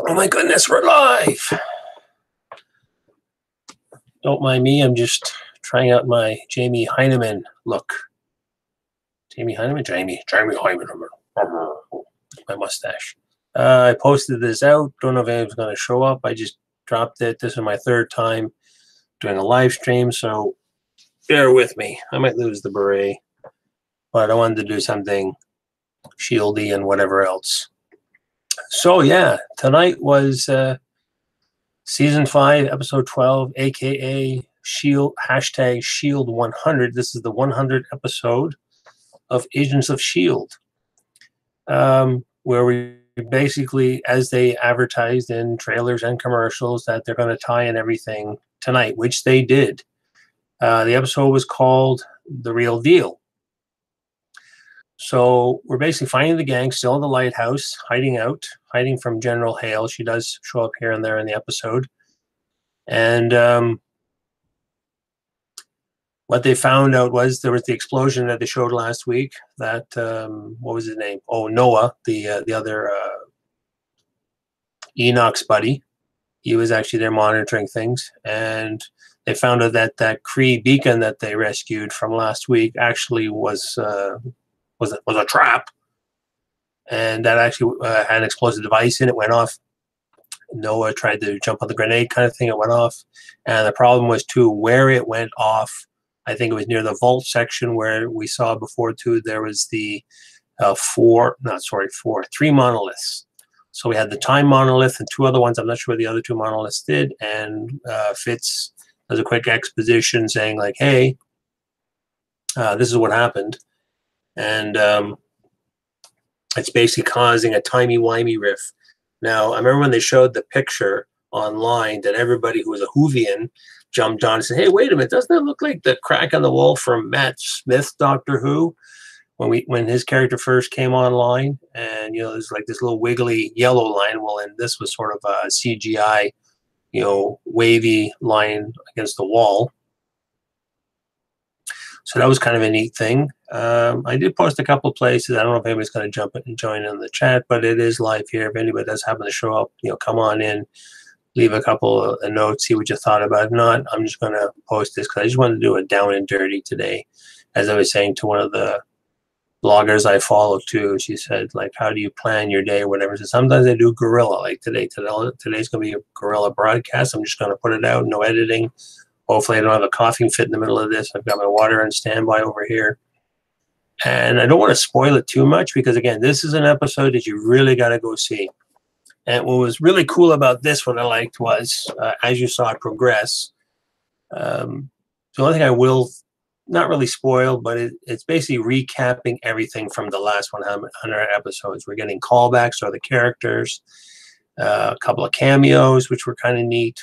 Oh my goodness, we're live. Don't mind me, I'm just trying out my Jamie Heineman look. Jamie Heineman? Jamie Heineman. My mustache. I posted this out. Don't know if anyone's going to show up. I just dropped it. This is my third time doing a live stream, so bear with me. I might lose the beret, but I wanted to do something shieldy and whatever else. So yeah, tonight was season 5, episode 12, aka Shield #Shield 100. This is the 100th episode of Agents of Shield, where we basically, as they advertised in trailers and commercials, that they're going to tie in everything tonight, which they did. The episode was called The Real Deal. So we're basically finding the gang still in the lighthouse, hiding from General Hale. She does show up here and there in the episode. And what they found out was there was the explosion that they showed last week. That, what was his name? Oh, Noah, the other Enoch's buddy. He was actually there monitoring things. And they found out that that Cree beacon that they rescued from last week actually was a trap, and that actually had an explosive device in it. Went off. Noah tried to jump on the grenade kind of thing. It went off, and the problem was too where it went off. I think it was near the vault section where we saw before too. There was the 3 monoliths. So we had the time monolith and 2 other ones. I'm not sure what the other 2 monoliths did. And Fitz does a quick exposition saying like, "Hey, this is what happened." And it's basically causing a timey-wimey riff. Now, I remember when they showed the picture online that everybody who was a Whovian jumped on and said, "Hey, wait a minute, doesn't that look like the crack on the wall from Matt Smith's Doctor Who?" When his character first came online, and there's like this little wiggly yellow line. Well, and this was sort of a CGI, wavy line against the wall. So that was kind of a neat thing. I did post a couple of places. I don't know if anybody's going to jump in and join in the chat, but it is live here. If anybody does happen to show up, come on in, leave a couple of notes, see what you thought about it. If not, I'm just going to post this because I just wanted to do it down and dirty today. As I was saying to one of the bloggers I follow too, she said, like, how do you plan your day or whatever? So sometimes I do guerrilla, like today. Today's going to be a guerrilla broadcast. I'm just going to put it out, no editing. Hopefully I don't have a coughing fit in the middle of this. I've got my water on standby over here. And I don't want to spoil it too much because, again, this is an episode that you really got to go see. And what was really cool about this one I liked was, as you saw it progress, the only thing I will not really spoil, but it's basically recapping everything from the last 100 episodes. We're getting callbacks to other characters, a couple of cameos, which were kind of neat.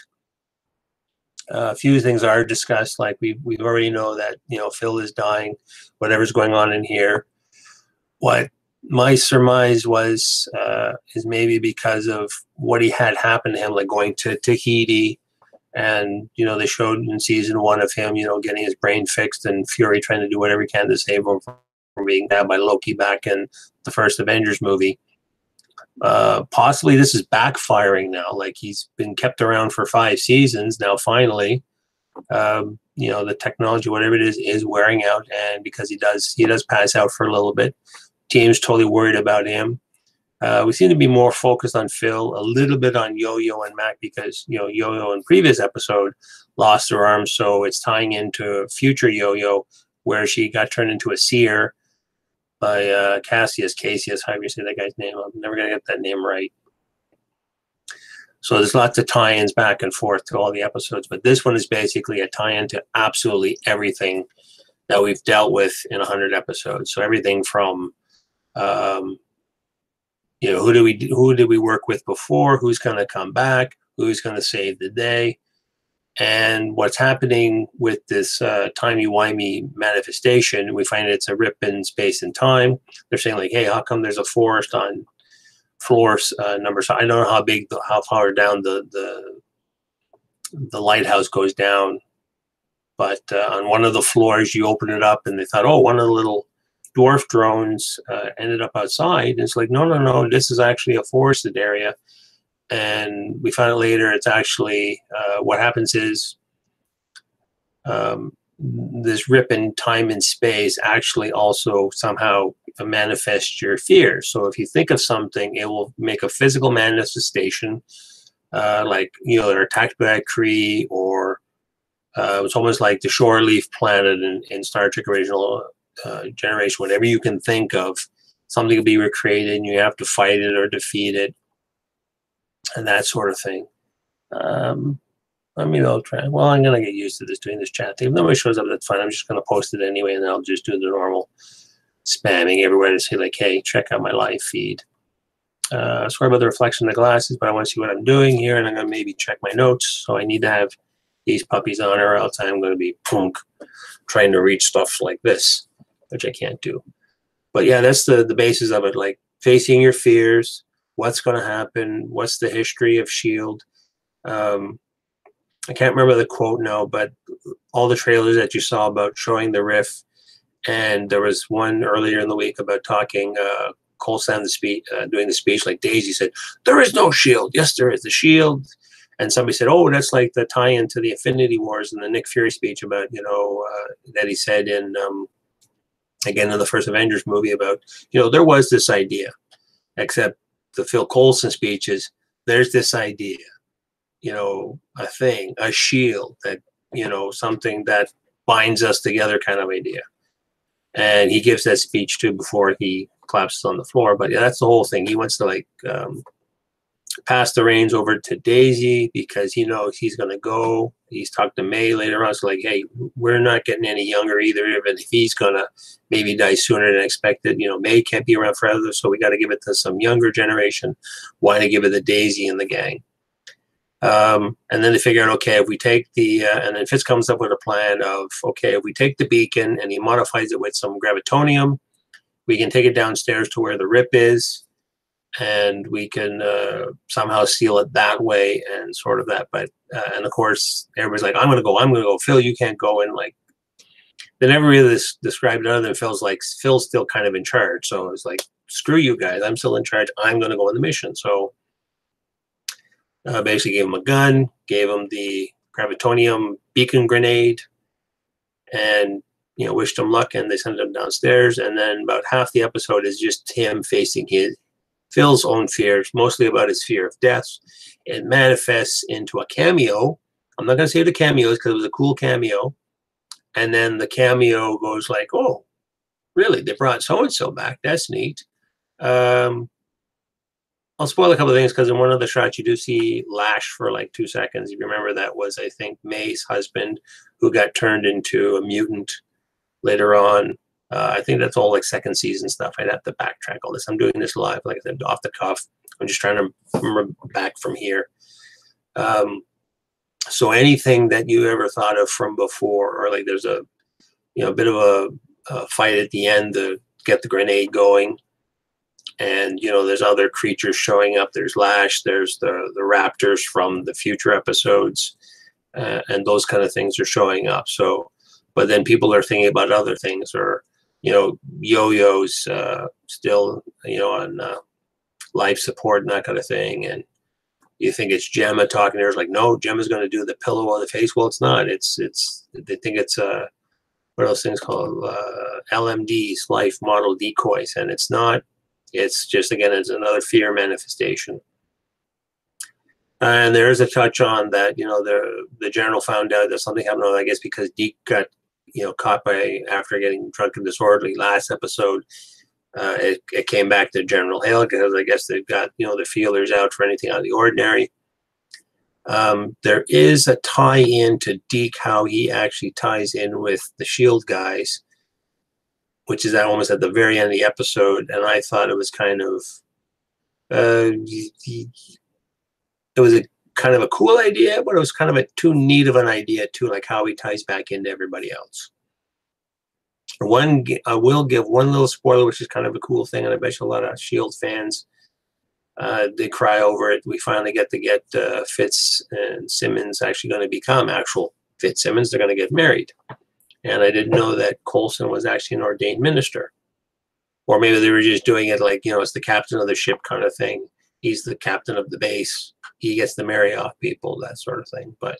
A few things are discussed, like we already know that Phil is dying, whatever's going on in here. What my surmise was is maybe because of what he had happen to him, like going to Tahiti, and they showed in season 1 of him, getting his brain fixed, and Fury trying to do whatever he can to save him from being nabbed by Loki back in the first Avengers movie. Possibly this is backfiring now. Like, he's been kept around for 5 seasons now. Finally, the technology, whatever it is wearing out, and because he does pass out for a little bit. Team's totally worried about him. We seem to be more focused on Phil, a little bit on Yo-Yo and Mack, because Yo-Yo in previous episode lost her arm, so it's tying into future Yo-Yo where she got turned into a seer by Casius, however you say that guy's name. I'm never going to get that name right. So there's lots of tie-ins back and forth to all the episodes, but this one is basically a tie-in to absolutely everything that we've dealt with in 100 episodes. So everything from, who did we work with before, who's going to come back, who's going to save the day, and what's happening with this timey-wimey manifestation. We find it's a rip in space and time. They're saying, like, hey, how come there's a forest on floor number? So I don't know how far down the lighthouse goes down, but on one of the floors, you open it up, and they thought, oh, one of the little dwarf drones ended up outside. And it's like, no, this is actually a forested area. And we found out later it's actually what happens is this rip in time and space actually also somehow manifests your fear. So if you think of something, it will make a physical manifestation, like, you know, they're attacked by a Kree, or it's almost like the shore leaf planet in Star Trek original generation. Whatever you can think of, something will be recreated and you have to fight it or defeat it, and that sort of thing. Let me know. Well, I'm going to get used to this, doing this chat thing. If nobody shows up, that's fine. I'm just going to post it anyway, and then I'll just do the normal spamming everywhere to say, like, hey, check out my live feed. Sorry about the reflection of the glasses, but I want to see what I'm doing here, and I'm going to maybe check my notes. So I need to have these puppies on, or else I'm going to be trying to reach stuff like this, which I can't do. But yeah, that's the basis of it, like facing your fears, what's going to happen, what's the history of S.H.I.E.L.D. I can't remember the quote now, but all the trailers that you saw about showing the riff, and there was one earlier in the week about talking, Coulson doing the speech, like Daisy said, there is no S.H.I.E.L.D. Yes, there is the S.H.I.E.L.D. And somebody said, oh, that's like the tie-in to the Infinity Wars and the Nick Fury speech about, you know, that he said in, again, in the first Avengers movie about, you know, there was this idea, except the Phil Coulson speech is, there's this idea, you know, a thing, a shield that, you know, something that binds us together kind of idea. And he gives that speech too before he collapses on the floor. But yeah, that's the whole thing. He wants to like pass the reins over to Daisy because he knows he's going to go. He's talked to May later on. It's like, hey, we're not getting any younger either. Even if he's going to maybe die sooner than expected, you know, May can't be around forever. So we got to give it to some younger generation. Why not give it to Daisy and the gang? And then they figure out, okay, if we take the, and then Fitz comes up with a plan of, okay, if we take the beacon and he modifies it with some gravitonium, we can take it downstairs to where the rip is, and we can somehow seal it that way and sort of that. But, and of course, everybody's like, I'm going to go. Phil, you can't go. And like, they never really described it other than Phil's still kind of in charge. So it's like, screw you guys. I'm still in charge. I'm going to go on the mission. So, basically gave him a gun, gave him the gravitonium beacon grenade, and, you know, wished him luck, and they sent him downstairs. And then about half the episode is just him facing Phil's own fears, mostly about his fear of death. It manifests into a cameo. I'm not going to say the cameos because it was a cool cameo. And then the cameo goes like, oh, really? They brought so-and-so back. That's neat. I'll spoil a couple of things because in one of the shots you do see Lash for like 2 seconds. If you remember, that was, I think, May's husband who got turned into a mutant later on. I think that's all like second season stuff. I'd have to backtrack all this. I'm doing this live, like I said, off the cuff. I'm just trying to remember back from here. So anything that you ever thought of from before, or like there's a, you know, a bit of a fight at the end to get the grenade going. And, you know, there's other creatures showing up. There's Lash, there's the raptors from the future episodes, and those kind of things are showing up. So, but then people are thinking about other things, or, you know, Yo-Yo's still, you know, on life support and that kind of thing. And you think it's Gemma talking to her. It's like, no, Gemma's going to do the pillow on the face. Well, it's not. They think it's what are those things called? LMDs, life model decoys, and it's not. It's just, again, it's another fear manifestation. And there is a touch on that, you know, the general found out that something happened, I guess, because Deke got, you know, caught after getting drunk and disorderly last episode. It came back to General Hale because I guess they've got, you know, the feelers out for anything out of the ordinary. There is a tie-in to Deke, how he actually ties in with the S.H.I.E.L.D. guys, which is almost at the very end of the episode, and I thought it was kind of, it was a kind of a cool idea, but it was kind of a too neat of an idea too, like how he ties back into everybody else. I will give one little spoiler, which is kind of a cool thing, and I bet you a lot of S.H.I.E.L.D. fans, they cry over it. We finally get Fitz and Simmons actually going to become actual Fitz Simmons. They're going to get married. And I didn't know that Coulson was actually an ordained minister. Or maybe they were just doing it like, you know, it's the captain of the ship kind of thing. He's the captain of the base he gets to marry off people, that sort of thing. But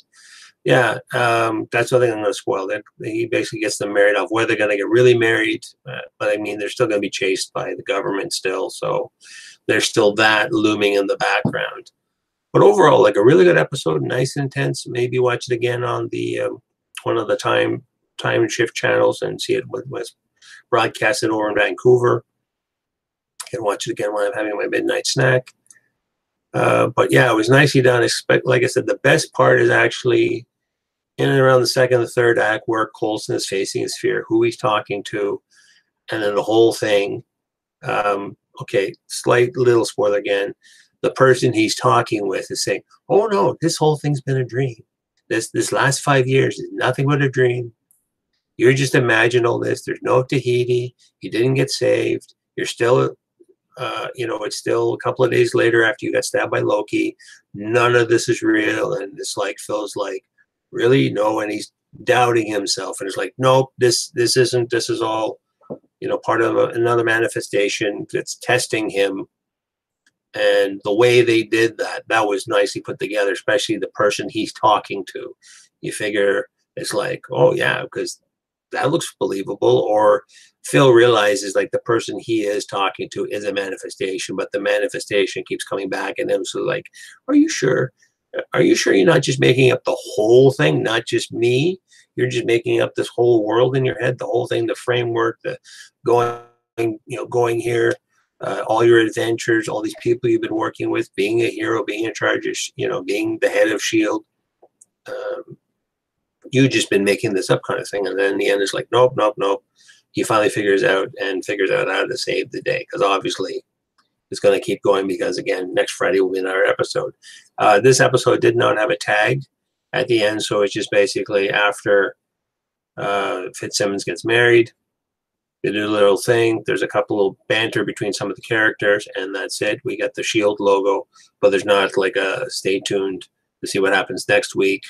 yeah, that's the thing I'm going to spoil. That he basically gets them married off. Whether they're going to get really married, but I mean, they're still going to be chased by the government still. So there's still that looming in the background. But overall, like a really good episode, nice and intense. Maybe watch it again on the one of the time shift channels and see it was broadcasted over in Vancouver. I can watch it again when I'm having my midnight snack. But yeah, it was nicely done. Like I said, the best part is actually in and around the second or third act where Coulson is facing his fear, who he's talking to, and then the whole thing. Okay, slight little spoiler again. The person he's talking with is saying, "Oh no, this whole thing's been a dream. This last 5 years is nothing but a dream. You're just imagining all this. There's no Tahiti. You didn't get saved. You're still, it's still a couple of days later after you got stabbed by Loki. None of this is real." And it's like Phil's like, "Really? No." And he's doubting himself, and it's like, "Nope, this isn't. This is all, part of another manifestation that's testing him." And the way they did that was nicely put together, especially the person he's talking to. You figure it's like, oh yeah, because that looks believable. Or Phil realizes like the person he is talking to is a manifestation, but the manifestation keeps coming back at him. So like, are you sure? Are you sure you're not just making up the whole thing, not just me? You're just making up this whole world in your head, the whole thing, the framework, the going here. All your adventures, all these people you've been working with, being a hero, being in charge of, being the head of S.H.I.E.L.D. You've just been making this up kind of thing. And then in the end, it's like, nope, nope, nope. He finally figures out how to save the day. Because obviously it's going to keep going because, again, next Friday will be another episode. This episode did not have a tag at the end. So it's just basically after Fitzsimmons gets married. They do a little thing. There's a couple of banter between some of the characters, and that's it. We got the S.H.I.E.L.D. logo, but there's not like a stay tuned to see what happens next week.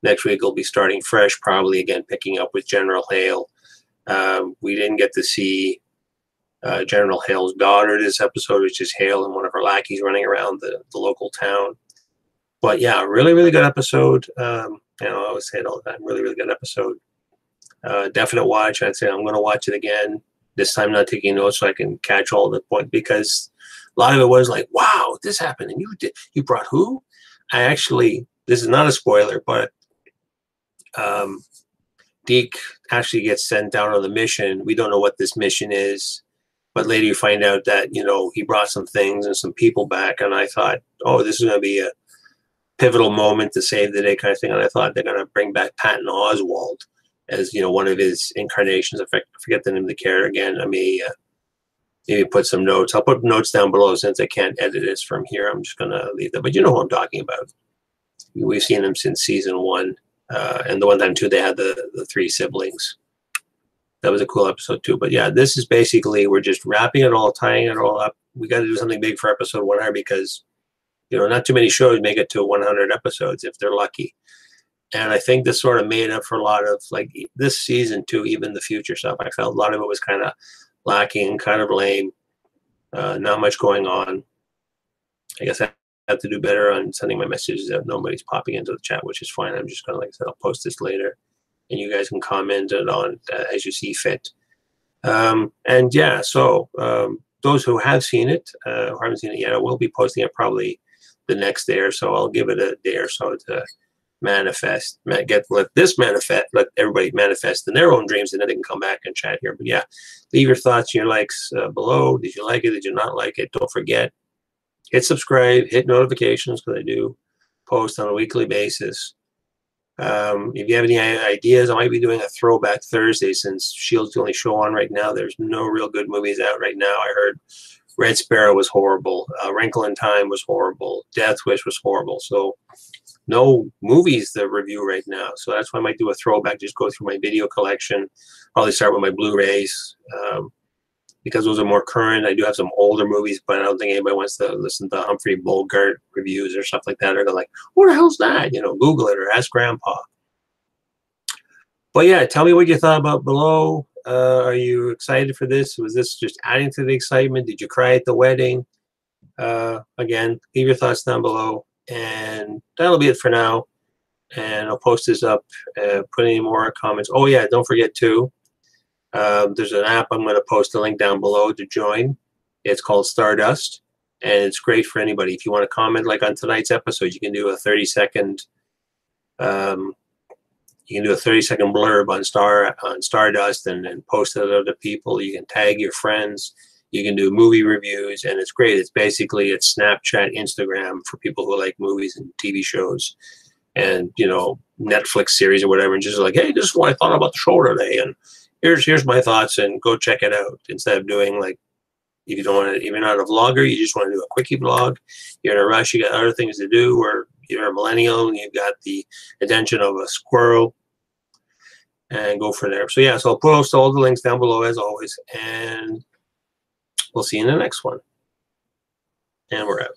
Next week we'll be starting fresh, probably again picking up with General Hale. We didn't get to see General Hale's daughter this episode, which is Hale and one of her lackeys running around the local town. But yeah, really, really good episode. I always say it all the time. Really, really good episode. Definite watch. I'd say I'm going to watch it again. This time not taking notes so I can catch all the points, because a lot of it was like, wow, this happened and you brought who? This is not a spoiler, but Deke actually gets sent down on the mission. We don't know what this mission is, but later you find out that, he brought some things and some people back, and I thought, oh, this is going to be a pivotal moment to save the day kind of thing, and I thought they're going to bring back Patton Oswalt as one of his incarnations. I forget the name of the character again. I may maybe put some notes. I'll put notes down below since I can't edit this from here. I'm just gonna leave that. But you know who I'm talking about. We've seen him since season 1, and the one time too they had the 3 siblings. That was a cool episode too. But yeah, this is basically we're just wrapping it all, tying it all up. We got to do something big for episode 100 because not too many shows make it to 100 episodes if they're lucky. And I think this sort of made up for a lot of, like, this season, too, even the future stuff. I felt a lot of it was kind of lacking, kind of lame, not much going on. I guess I have to do better on sending my messages that nobody's popping into the chat, which is fine. I'm just going to, like I said, I'll post this later. And you guys can comment it on as you see fit. And, yeah, so those who have seen it or haven't seen it yet, I will be posting it probably the next day or so. I'll give it a day or so to manifest, let everybody manifest in their own dreams, and then they can come back and chat here. But yeah, leave your thoughts and your likes below. Did you like it? Did you not like it? Don't forget, hit subscribe, hit notifications, because I do post on a weekly basis. If you have any ideas, I might be doing a throwback Thursday since S.H.I.E.L.D's the only show on right now. There's no real good movies out right now. I heard Red Sparrow was horrible. Wrinkle in Time was horrible. Death Wish was horrible. So no movies to review right now. So that's why I might do a throwback, just go through my video collection. Probably start with my Blu-rays because those are more current. I do have some older movies, but I don't think anybody wants to listen to Humphrey Bogart reviews or stuff like that. They're like, what the hell's that? Google it or ask Grandpa. But yeah, tell me what you thought about below. Are you excited for this? Was this just adding to the excitement? Did you cry at the wedding? Again, leave your thoughts down below. And that'll be it for now. And I'll post this up, put any more comments. Oh yeah, don't forget too, there's an app I'm going to post a link down below to join. It's called Stardust, and it's great for anybody. If you want to comment, like on tonight's episode, you can do a 30-second blurb on Stardust and post it to other people. You can tag your friends. You can do movie reviews, and it's great. It's Snapchat, Instagram for people who like movies and TV shows, and Netflix series or whatever. And just like, hey, this is what I thought about the show today, and here's my thoughts, and go check it out. Instead of doing like, if you don't want to, if you're not a vlogger, you just want to do a quickie vlog. You're in a rush. You got other things to do, or you're a millennial and you've got the attention of a squirrel, and go from there. So yeah, so I'll post all the links down below as always, and we'll see you in the next one. And we're out.